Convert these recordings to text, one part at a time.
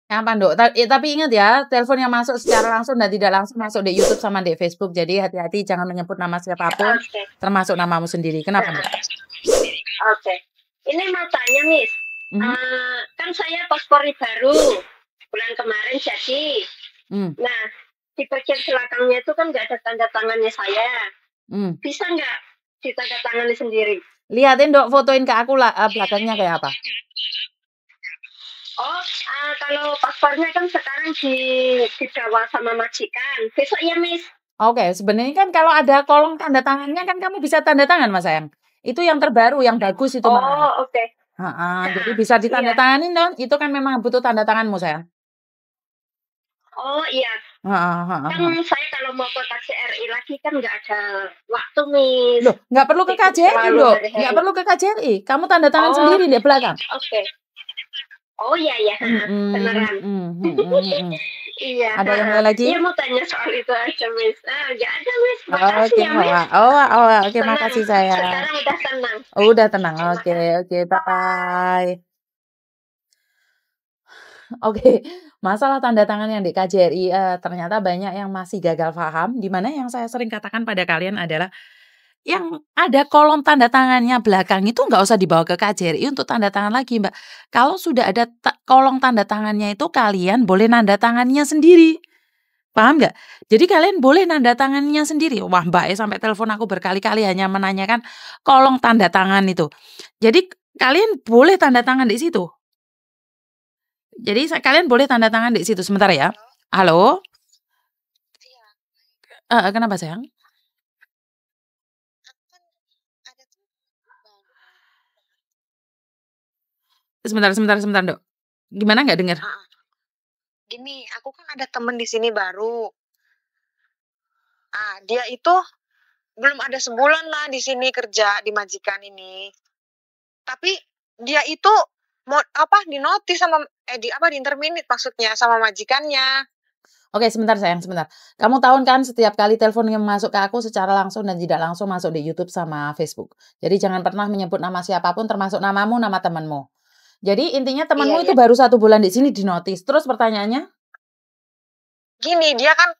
Apa, Nduk? Tapi ingat ya, telepon yang masuk secara langsung dan tidak langsung masuk di YouTube sama di Facebook. Jadi hati-hati jangan menyebut nama siapapun, Oke. termasuk namamu sendiri. Kenapa, Nduk? Oke. Ini mau tanya, Miss. Mhm. Kan saya paspori baru bulan kemarin jadi. Nah, di bagian belakangnya itu kan nggak ada tanda tangannya saya. Bisa nggak ditanda tangani sendiri? Lihatin, Dok, fotoin ke aku lah belakangnya kayak apa. Oh, kalau paspornya kan sekarang dibawa sama majikan. Besok ya, Miss. Oke, sebenarnya kan kalau ada kolong tanda tangannya kan kamu bisa tanda tangan, Mas sayang. Itu yang terbaru, yang bagus itu malah. Oh, oke. Jadi bisa ditanda tanganin dong. Itu kan memang butuh tanda tanganmu, sayang. Oh iya. Kan saya kalau mau ke KJRI lagi kan nggak ada waktu, Miss. Loh, nggak perlu ke KJRI, Dok. Nggak perlu ke KJRI. Kamu tanda tangan sendiri di belakang. Oke. Oh iya, beneran. Iya. Ada yang lain lagi? Iya, mau tanya soal itu aja, Miss. Nggak ada, Miss. Makasih ya, Miss. Oke, makasih saya. Sekarang udah tenang. Udah tenang. Oke, bye-bye. Oke, masalah tanda tangan yang di KJRI ternyata banyak yang masih gagal paham, di mana yang saya sering katakan pada kalian adalah yang ada kolom tanda tangannya belakang itu nggak usah dibawa ke KJRI untuk tanda tangan lagi, Mbak. Kalau sudah ada kolong tanda tangannya itu kalian boleh nanda tangannya sendiri. Paham nggak? Jadi kalian boleh nanda tangannya sendiri. Wah, Mbak sampai telepon aku berkali-kali hanya menanyakan kolong tanda tangan itu. Jadi kalian boleh tanda tangan di situ. Jadi kalian boleh tanda tangan di situ sebentar ya. Halo? Kenapa sayang? Sebentar, Dok. Gimana nggak dengar? Gini, aku kan ada temen di sini baru. Dia itu belum ada sebulan lah di sini kerja di majikan ini. Tapi dia itu mau dinotis sama di interminit maksudnya sama majikannya. Oke, sebentar sayang, sebentar. Kamu tahu kan setiap kali telepon yang masuk ke aku secara langsung dan tidak langsung masuk di YouTube sama Facebook. Jadi jangan pernah menyebut nama siapapun termasuk namamu, nama temanmu. Jadi intinya temanmu itu baru 1 bulan di sini dinotis. Terus pertanyaannya? Gini, dia kan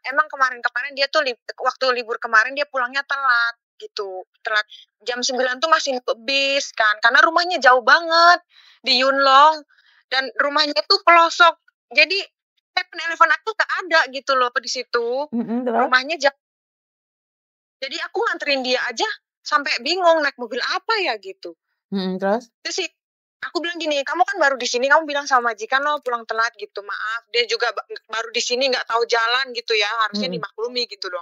emang kemarin dia tuh waktu libur kemarin dia pulangnya telat gitu. Telat jam 9 tuh masih bis kan. Karena rumahnya jauh banget di Yunlong dan rumahnya tuh pelosok. Jadi telepon aku tak ada gitu loh di situ. Rumahnya jauh. Jadi aku nganterin dia aja sampai bingung naik mobil apa ya gitu. Terus sih aku bilang gini, kamu kan baru di sini, kamu bilang sama majikan lo pulang telat gitu, maaf. Dia juga baru di sini nggak tahu jalan gitu ya, harusnya dimaklumi gitu dong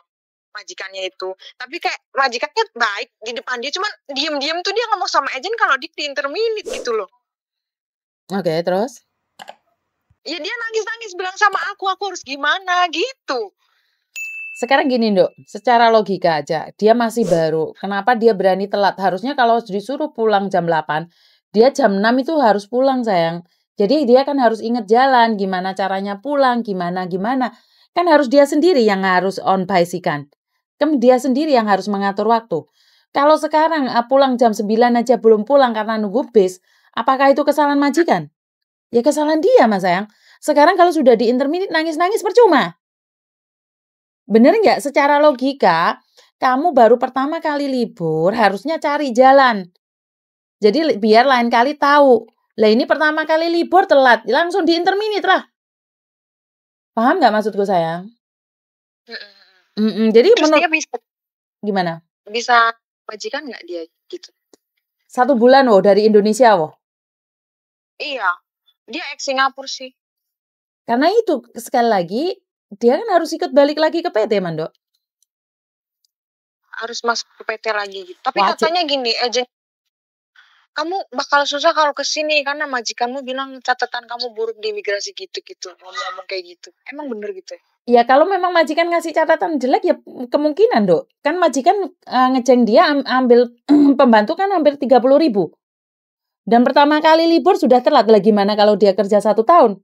majikannya itu. Tapi kayak majikannya baik di depan dia, cuman diem-diem tuh dia ngomong sama agent kalau di interminit gitu loh. Oke, terus? Ya dia nangis-nangis bilang sama aku harus gimana gitu. Sekarang gini, Nduk, secara logika aja, dia masih baru. Kenapa dia berani telat? Harusnya kalau disuruh pulang jam 8, dia jam 6 itu harus pulang, sayang. Jadi dia kan harus inget jalan, gimana caranya pulang, gimana. Kan harus dia sendiri yang harus on bicycle. Kan dia sendiri yang harus mengatur waktu. Kalau sekarang pulang jam 9 aja belum pulang karena nunggu bis, apakah itu kesalahan majikan? Ya kesalahan dia, Mas sayang. Sekarang kalau sudah di interminit nangis-nangis percuma. Bener nggak? Secara logika, kamu baru pertama kali libur, harusnya cari jalan. Jadi biar lain kali tahu. Lah ini pertama kali libur telat, langsung di interminit lah. Paham nggak maksudku sayang? Jadi dia bisa gimana? Bisa majikan nggak dia gitu? 1 bulan dari Indonesia Iya, dia ex Singapura sih. Karena itu sekali lagi dia kan harus ikut balik lagi ke PT, Mando. Harus masuk ke PT lagi gitu. Tapi katanya gini, agent kamu bakal susah kalau ke sini karena majikanmu bilang catatan kamu buruk di imigrasi gitu-gitu. Ngomong kayak gitu. Emang bener gitu ya? Ya kalau memang majikan ngasih catatan jelek ya kemungkinan, Dok. Kan majikan ngeceng dia ambil pembantu kan hampir 30.000. Dan pertama kali libur sudah telat. Lah gimana kalau dia kerja 1 tahun?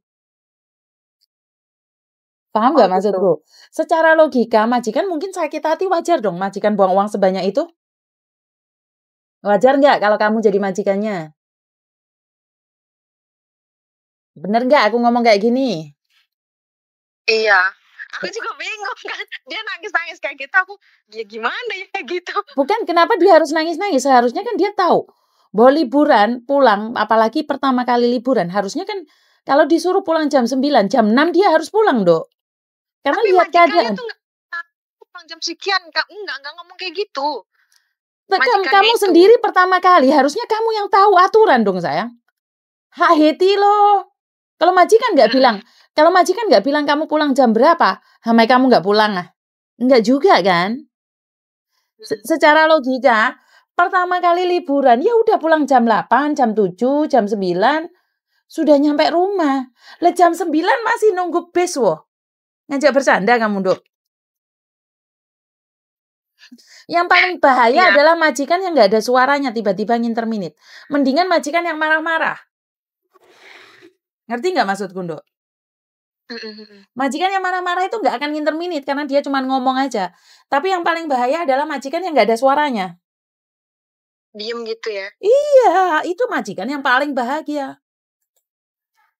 Paham nggak maksudku? Secara logika majikan mungkin sakit hati, wajar dong majikan buang uang sebanyak itu? Wajar nggak kalau kamu jadi majikannya? Bener nggak aku ngomong kayak gini? Iya. Aku juga bingung kan. Dia nangis-nangis kayak gitu. Aku, dia gimana ya kayak gitu. Bukan, kenapa dia harus nangis-nangis? Seharusnya kan dia tahu bahwa liburan pulang, apalagi pertama kali liburan, harusnya kan kalau disuruh pulang jam 9, jam 6 dia harus pulang, Dok. Karena tapi lihat keadaan. Tuh pulang jam sekian, enggak ngomong kayak gitu. Kamu sendiri pertama kali, harusnya kamu yang tahu aturan dong, sayang. Hak hati loh. Kalau majikan nggak bilang kamu pulang jam berapa, sampai kamu nggak pulang ah? Nggak juga kan? Secara logika, pertama kali liburan, ya udah pulang jam 8, jam 7, jam 9, sudah nyampe rumah. Lah jam 9 masih nunggu bis, woh. Ngajak bercanda kamu, Dok. Yang paling bahaya adalah majikan yang nggak ada suaranya, tiba-tiba nginterminit. Mendingan majikan yang marah-marah. Ngerti nggak maksudku, Dok? Majikan yang marah-marah itu nggak akan nginterminit karena dia cuma ngomong aja. Tapi yang paling bahaya adalah majikan yang nggak ada suaranya. Diem gitu ya? Iya, itu majikan yang paling bahagia.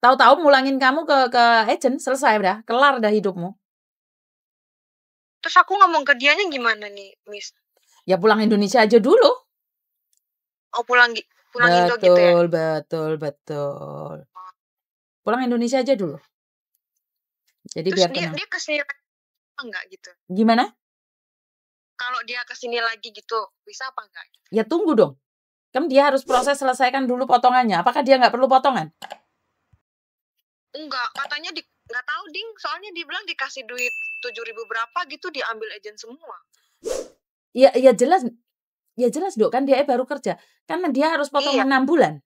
Tahu-tahu mulangin kamu ke agent, selesai dah, kelar dah hidupmu. Terus aku ngomong ke dianya gimana nih, Miss? Ya pulang Indonesia aja dulu. Oh, pulang Indo gitu ya? Betul. Pulang Indonesia aja dulu. Jadi terus biar tenang. Dia kesini enggak gitu? Gimana? Kalau dia kesini lagi gitu, bisa apa enggak? Ya tunggu dong. Kan dia harus proses selesaikan dulu potongannya. Apakah dia nggak perlu potongan? Enggak, katanya nggak tahu ding. Soalnya dia bilang dikasih duit 7.000 berapa gitu diambil agent semua. Ya jelas. Ya jelas Dok, kan dia baru kerja. Karena dia harus potongan 6 bulan.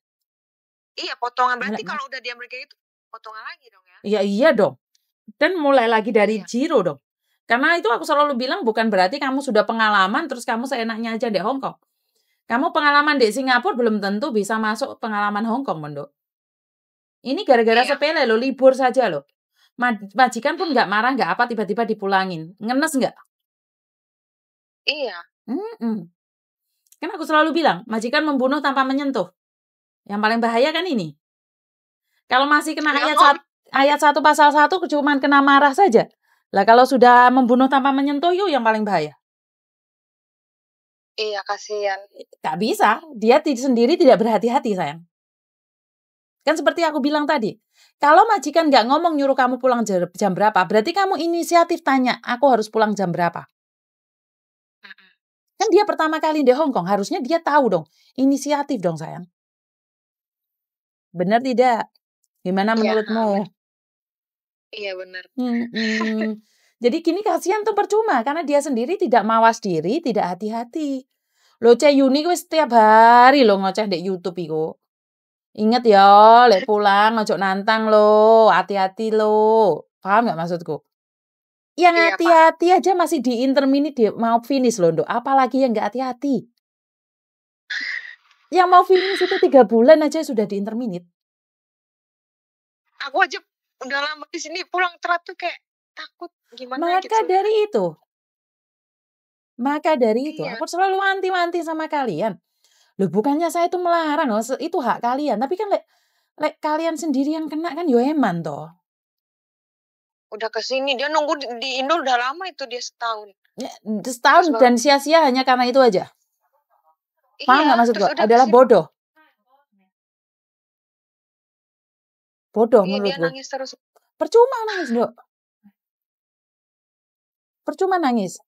Iya, potongan. Berarti kalau udah diambil kayak itu, potongan lagi dong ya? Ya iya dong. Dan mulai lagi dari zero dong. Karena itu aku selalu bilang bukan berarti kamu sudah pengalaman terus kamu seenaknya aja di Hong Kong. Kamu pengalaman di Singapura belum tentu bisa masuk pengalaman Hong Kong, Dok. Ini gara-gara sepele loh, libur saja loh. Majikan pun nggak marah, nggak apa, tiba-tiba dipulangin. Ngenes nggak? Iya. Kan aku selalu bilang, majikan membunuh tanpa menyentuh. Yang paling bahaya kan ini. Kalau masih kena ayat 1 pasal 1, cuma kena marah saja. Lah kalau sudah membunuh tanpa menyentuh, yuk yang paling bahaya. Iya, kasihan. Gak bisa, dia sendiri tidak berhati-hati, sayang. Kan seperti aku bilang tadi, kalau majikan nggak ngomong nyuruh kamu pulang jam berapa, berarti kamu inisiatif tanya, aku harus pulang jam berapa. Kan dia pertama kali di Hong Kong, harusnya dia tahu dong, inisiatif dong sayang. Benar tidak? Gimana menurutmu? Iya benar. Jadi gini kasihan tuh percuma, karena dia sendiri tidak mawas diri, tidak hati-hati. Lo Ceh Yuni gue setiap hari lo ngoceh di YouTube iku. Ingat ya, lek pulang ojo nantang lo, hati-hati lo. Paham nggak maksudku? Yang hati-hati aja masih di interminit dia mau finish loh, Dok. Apalagi yang nggak hati-hati. Yang mau finish itu 3 bulan aja sudah di interminit. Aku aja udah lama di sini pulang telat tuh kayak takut gimana Maka gitu. Maka dari itu, aku selalu anti-anti sama kalian. Loh bukannya saya itu melarang, loh, itu hak kalian. Tapi kan lek kalian sendiri yang kena kan yo eman toh. Udah kesini, dia nunggu di Indo udah lama itu dia setahun. Ya, setahun dan sia-sia hanya karena itu aja. Paham nggak maksud gue? Adalah bodoh. Bodoh menurut gue. Dia nangis terus. Percuma nangis, Dok. Percuma nangis.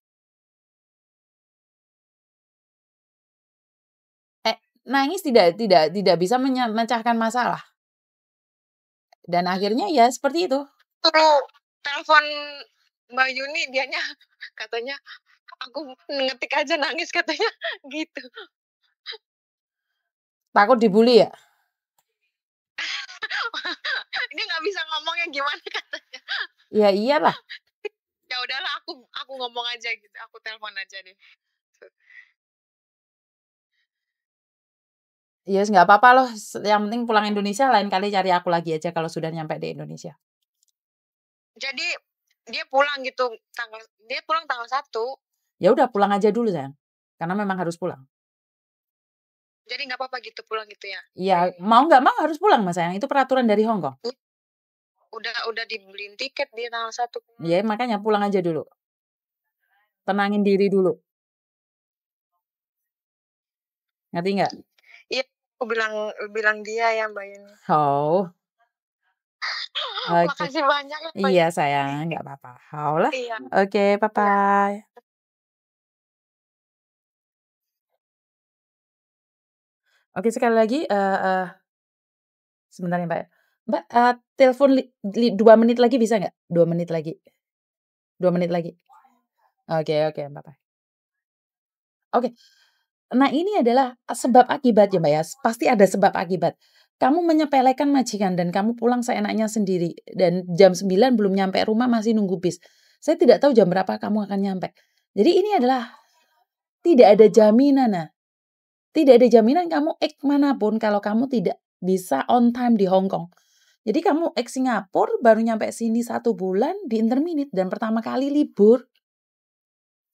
Nangis tidak bisa memecahkan masalah. Dan akhirnya ya seperti itu. Terus telepon Mbak Yuni, dianya katanya aku ngetik aja nangis katanya gitu. Takut dibully ya? Dia nggak bisa ngomongnya gimana katanya. Ya iyalah. Ya udahlah aku ngomong aja gitu, aku telepon aja deh. Yes, nggak apa-apa loh. Yang penting pulang Indonesia, lain kali cari aku lagi aja kalau sudah nyampe di Indonesia. Jadi dia pulang gitu tanggal 1. Ya udah pulang aja dulu sayang. Karena memang harus pulang. Jadi nggak apa-apa gitu pulang gitu ya? Iya, mau nggak mau harus pulang mas sayang. Itu peraturan dari Hong Kong. udah dibeliin tiket dia tanggal 1. Ya makanya pulang aja dulu. Tenangin diri dulu. Ngerti nggak? Iya, aku bilang dia ya Mbak Yeni. Oh. Makasih banyak ya Mbak. Iya sayang, nggak apa-apa. Haulah. Iya. Oke, bye-bye. Oke, sekali lagi, sebentar ya Mbak ya. Mbak, telepon 2 menit lagi bisa nggak? 2 menit lagi. 2 menit lagi. Oke, bye-bye. Oke. Nah ini adalah sebab akibat ya Mbak ya, pasti ada sebab akibat. Kamu menyepelekan majikan dan kamu pulang seenaknya sendiri dan jam 9 belum nyampe rumah masih nunggu bis. Saya tidak tahu jam berapa kamu akan nyampe. Jadi ini adalah tidak ada jaminan. Nah, tidak ada jaminan kamu manapun kalau kamu tidak bisa on time di Hong Kong. Jadi kamu Singapura baru nyampe sini 1 bulan di interminute dan pertama kali libur.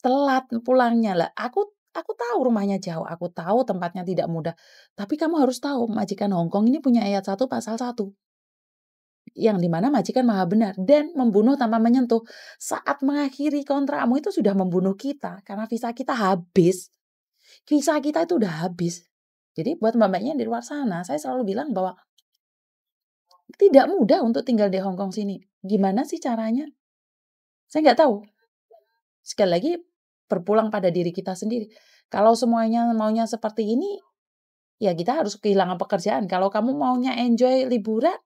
Telat pulangnya lah. Aku tahu rumahnya jauh, aku tahu tempatnya tidak mudah. Tapi kamu harus tahu majikan Hong Kong ini punya ayat 1 pasal 1. Yang dimana majikan maha benar dan membunuh tanpa menyentuh. Saat mengakhiri kontrakmu itu sudah membunuh kita karena visa kita habis. Visa kita itu udah habis. Jadi buat mbak-mbaknya di luar sana, saya selalu bilang bahwa tidak mudah untuk tinggal di Hong Kong sini. Gimana sih caranya? Saya nggak tahu. Sekali lagi, berpulang pada diri kita sendiri. Kalau semuanya maunya seperti ini, ya kita harus kehilangan pekerjaan. Kalau kamu maunya enjoy liburan,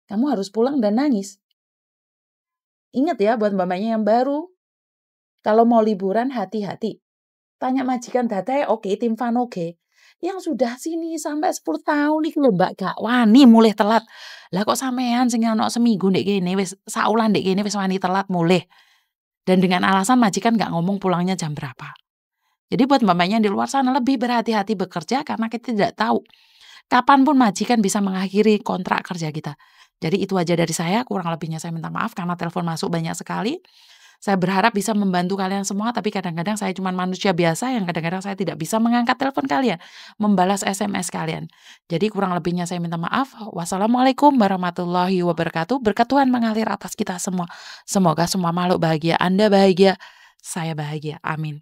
kamu harus pulang dan nangis. Ingat ya buat mbak-mbaknya yang baru, kalau mau liburan hati-hati. Tanya majikan data oke, tim fan oke. Yang sudah sini sampai 10 tahun nih lho Mbak gak wani mulih telat. Lah kok sampean sing ana seminggu ndek kene wis saulan ndek kene wis wani telat mulih. Dan dengan alasan majikan gak ngomong pulangnya jam berapa. Jadi buat mbak-mbaknya di luar sana lebih berhati-hati bekerja karena kita tidak tahu kapanpun majikan bisa mengakhiri kontrak kerja kita. Jadi itu aja dari saya, kurang lebihnya saya minta maaf karena telepon masuk banyak sekali. Saya berharap bisa membantu kalian semua, tapi kadang-kadang saya cuma manusia biasa yang kadang-kadang saya tidak bisa mengangkat telepon kalian, membalas SMS kalian. Jadi kurang lebihnya saya minta maaf. Wassalamualaikum warahmatullahi wabarakatuh. Berkat Tuhan mengalir atas kita semua. Semoga semua makhluk bahagia, Anda bahagia, saya bahagia. Amin.